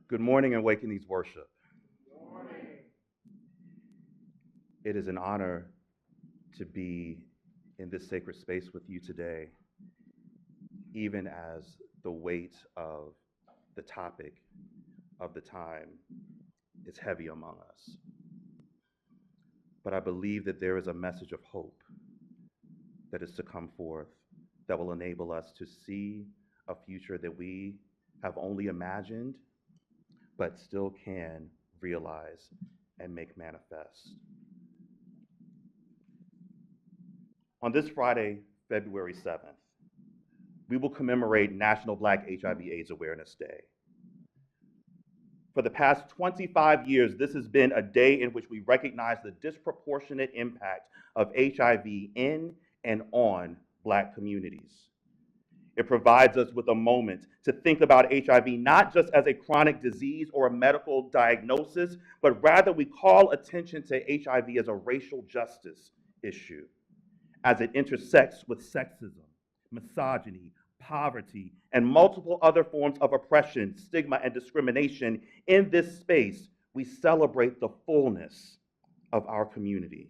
Good morning and Awakenings Worship. It is an honor to be in this sacred space with you today, even as the weight of the topic of the time is heavy among us. But I believe that there is a message of hope that is to come forth that will enable us to see a future that we have only imagined, but still can realize and make manifest. On this Friday, February 7th, we will commemorate National Black HIV/AIDS Awareness Day. For the past 25 years, this has been a day in which we recognize the disproportionate impact of HIV in and on Black communities. It provides us with a moment to think about HIV not just as a chronic disease or a medical diagnosis, but rather we call attention to HIV as a racial justice issue, as it intersects with sexism, misogyny, poverty, and multiple other forms of oppression, stigma, and discrimination. In this space, we celebrate the fullness of our community.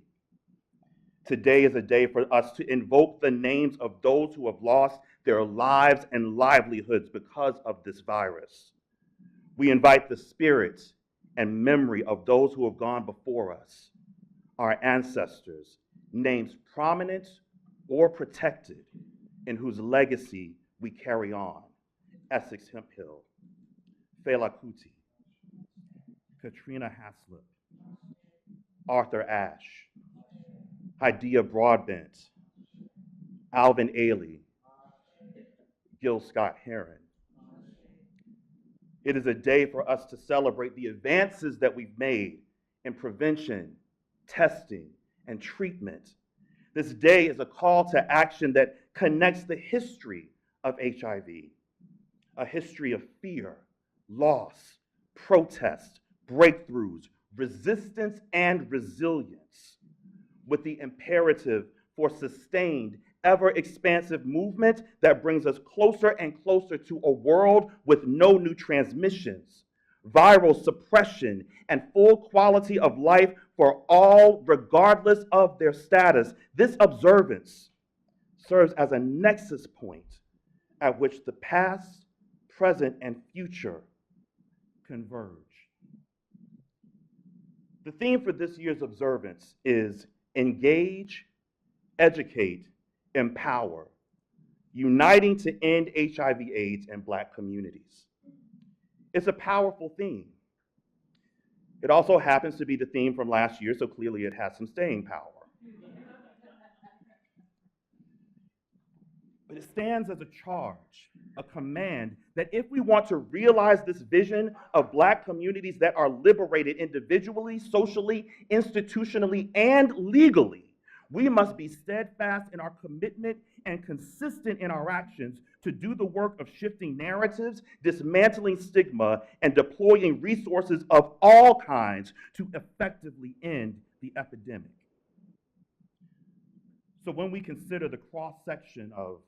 Today is a day for us to invoke the names of those who have lost their lives and livelihoods because of this virus. We invite the spirits and memory of those who have gone before us, our ancestors, names prominent or protected, in whose legacy we carry on. Essex Hemphill, Fela Kuti, Katrina Haslip, Arthur Ashe, Hydea Broadbent, Alvin Ailey, Gil Scott Heron. It is a day for us to celebrate the advances that we've made in prevention, testing, and treatment. This day is a call to action that connects the history of HIV, a history of fear, loss, protest, breakthroughs, resistance, and resilience, with the imperative for sustained, ever-expansive movement that brings us closer and closer to a world with no new transmissions, viral suppression, and full quality of life for all, regardless of their status. This observance serves as a nexus point at which the past, present, and future converge. The theme for this year's observance is engage, educate, empower, uniting to end HIV/AIDS in Black communities. It's a powerful theme. It also happens to be the theme from last year, so clearly it has some staying power. But it stands as a charge, a command, that if we want to realize this vision of Black communities that are liberated individually, socially, institutionally, and legally, we must be steadfast in our commitment and consistent in our actions to do the work of shifting narratives, dismantling stigma, and deploying resources of all kinds to effectively end the epidemic. So when we consider the cross-section of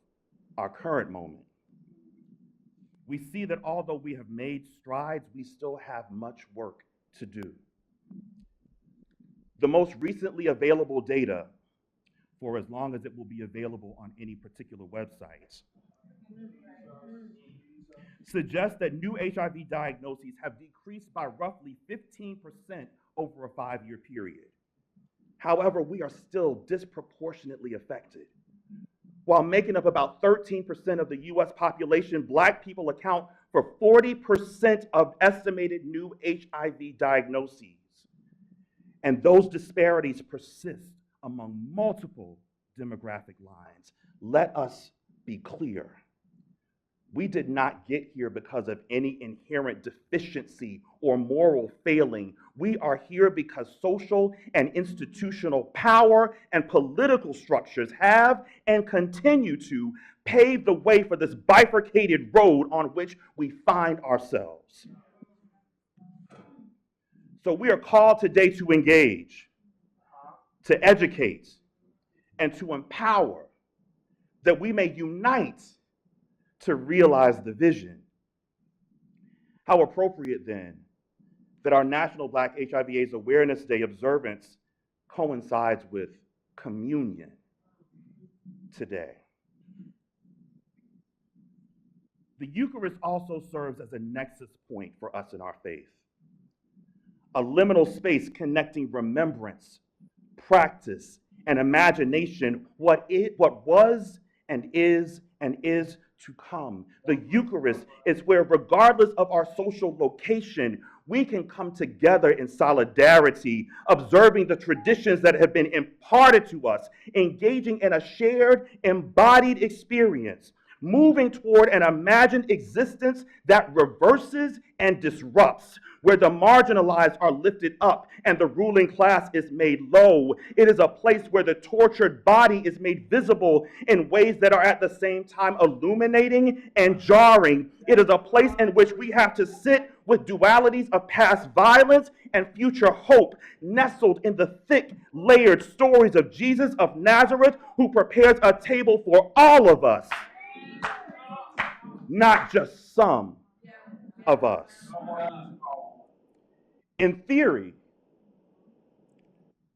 our current moment, we see that although we have made strides, we still have much work to do. The most recently available data, for as long as it will be available on any particular website, suggests that new HIV diagnoses have decreased by roughly 15% over a 5-year period. However, we are still disproportionately affected. While making up about 13% of the US population, Black people account for 40% of estimated new HIV diagnoses. And those disparities persist among multiple demographic lines. Let us be clear. We did not get here because of any inherent deficiency or moral failing. We are here because social and institutional power and political structures have and continue to pave the way for this bifurcated road on which we find ourselves. So we are called today to engage, to educate, and to empower, that we may unite to realize the vision. How appropriate then that our National Black HIV/AIDS Awareness Day observance coincides with communion today. The Eucharist also serves as a nexus point for us in our faith, a liminal space connecting remembrance, practice, and imagination, what was and is to come. The Eucharist is where, regardless of our social location, we can come together in solidarity, observing the traditions that have been imparted to us, engaging in a shared, embodied experience, moving toward an imagined existence that reverses and disrupts, where the marginalized are lifted up and the ruling class is made low. It is a place where the tortured body is made visible in ways that are at the same time illuminating and jarring. It is a place in which we have to sit with dualities of past violence and future hope, nestled in the thick, layered stories of Jesus of Nazareth, who prepares a table for all of us, not just some of us. In theory,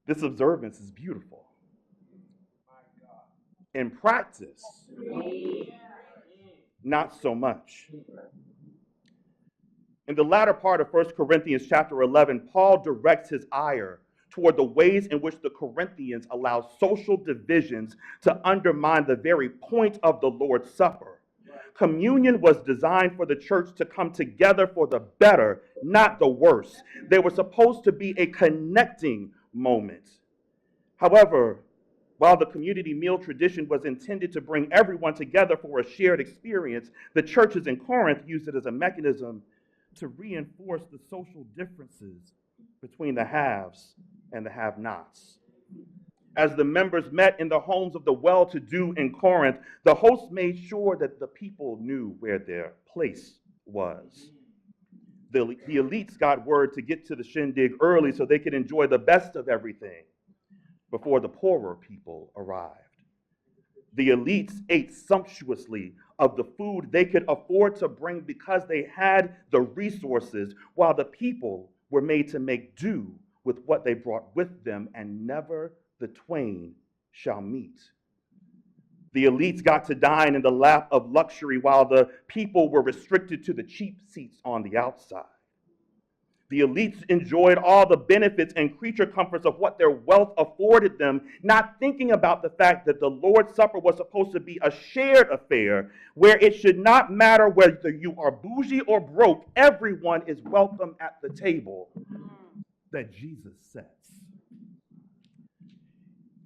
this observance is beautiful. In practice, not so much. In the latter part of 1 Corinthians chapter 11, Paul directs his ire toward the ways in which the Corinthians allow social divisions to undermine the very point of the Lord's Supper. Communion was designed for the church to come together for the better, not the worse. They were supposed to be a connecting moment. However, while the community meal tradition was intended to bring everyone together for a shared experience, the churches in Corinth used it as a mechanism to reinforce the social differences between the haves and the have-nots. As the members met in the homes of the well-to-do in Corinth, the host made sure that the people knew where their place was. The elites got word to get to the shindig early so they could enjoy the best of everything before the poorer people arrived. The elites ate sumptuously of the food they could afford to bring because they had the resources, while the people were made to make do with what they brought with them, and never the twain shall meet. The elites got to dine in the lap of luxury while the people were restricted to the cheap seats on the outside. The elites enjoyed all the benefits and creature comforts of what their wealth afforded them, not thinking about the fact that the Lord's Supper was supposed to be a shared affair where it should not matter whether you are bougie or broke, everyone is welcome at the table that Jesus sets.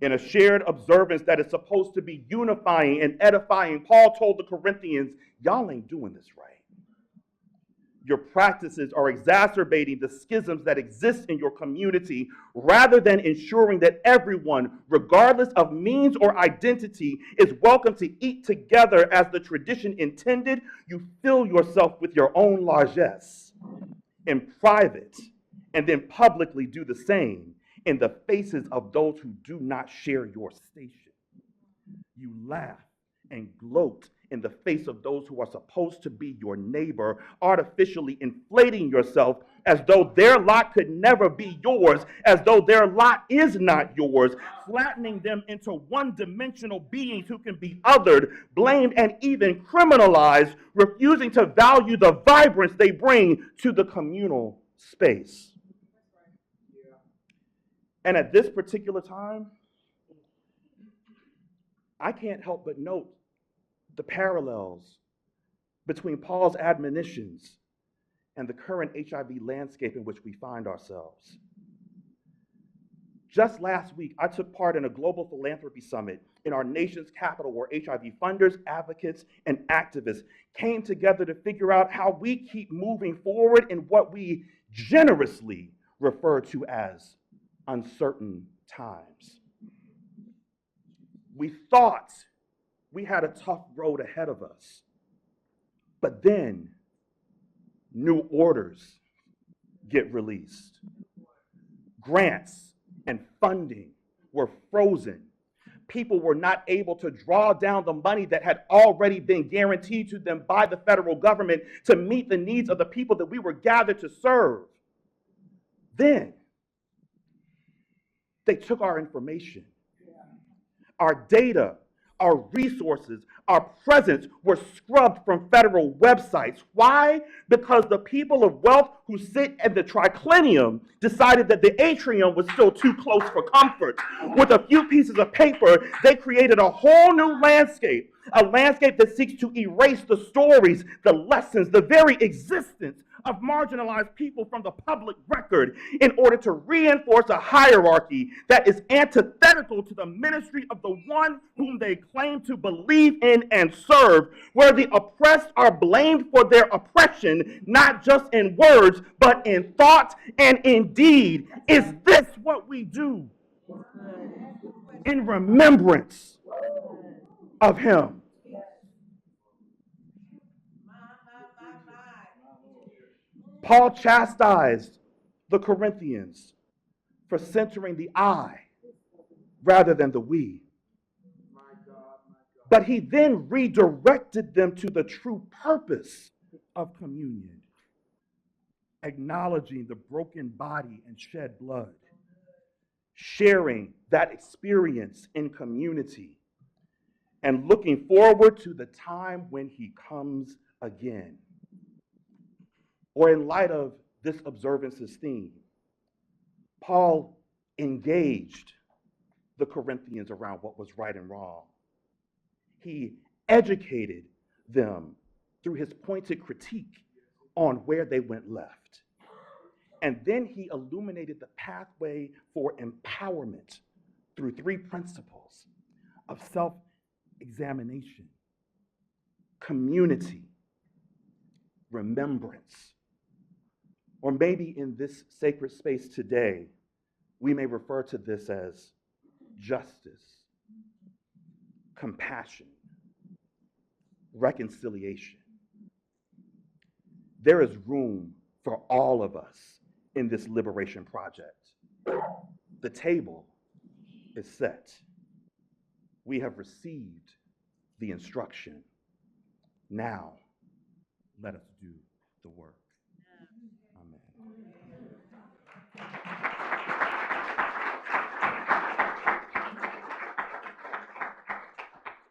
In a shared observance that is supposed to be unifying and edifying, Paul told the Corinthians, y'all ain't doing this right. Your practices are exacerbating the schisms that exist in your community rather than ensuring that everyone, regardless of means or identity, is welcome to eat together as the tradition intended. You fill yourself with your own largesse in private and then publicly do the same in the faces of those who do not share your station. You laugh and gloat in the face of those who are supposed to be your neighbor, artificially inflating yourself as though their lot could never be yours, as though their lot is not yours, flattening them into one-dimensional beings who can be othered, blamed, and even criminalized, refusing to value the vibrance they bring to the communal space. And at this particular time, I can't help but note the parallels between Paul's admonitions and the current HIV landscape in which we find ourselves. Just last week, I took part in a global philanthropy summit in our nation's capital where HIV funders, advocates, and activists came together to figure out how we keep moving forward in what we generously refer to as uncertain times. We thought we had a tough road ahead of us. But then new orders get released. Grants and funding were frozen. people were not able to draw down the money that had already been guaranteed to them by the federal government to meet the needs of the people that we were gathered to serve. Then they took our information, our data, our resources, our presence were scrubbed from federal websites. Why? Because the people of wealth who sit at the triclinium decided that the atrium was still too close for comfort. With a few pieces of paper, they created a whole new landscape, a landscape that seeks to erase the stories, the lessons, the very existence of marginalized people from the public record in order to reinforce a hierarchy that is antithetical to the ministry of the one whom they claim to believe in and serve, where the oppressed are blamed for their oppression, not just in words, but in thought and in deed. Is this what we do in remembrance of him? Paul chastised the Corinthians for centering the I rather than the we. But he then redirected them to the true purpose of communion, acknowledging the broken body and shed blood, sharing that experience in community, and looking forward to the time when he comes again. Or in light of this observance's theme, Paul engaged the Corinthians around what was right and wrong. He educated them through his pointed critique on where they went left. And then he illuminated the pathway for empowerment through three principles of self-examination, community, remembrance. Or maybe in this sacred space today, we may refer to this as justice, compassion, reconciliation. There is room for all of us in this liberation project. The table is set. We have received the instruction. Now, let us do.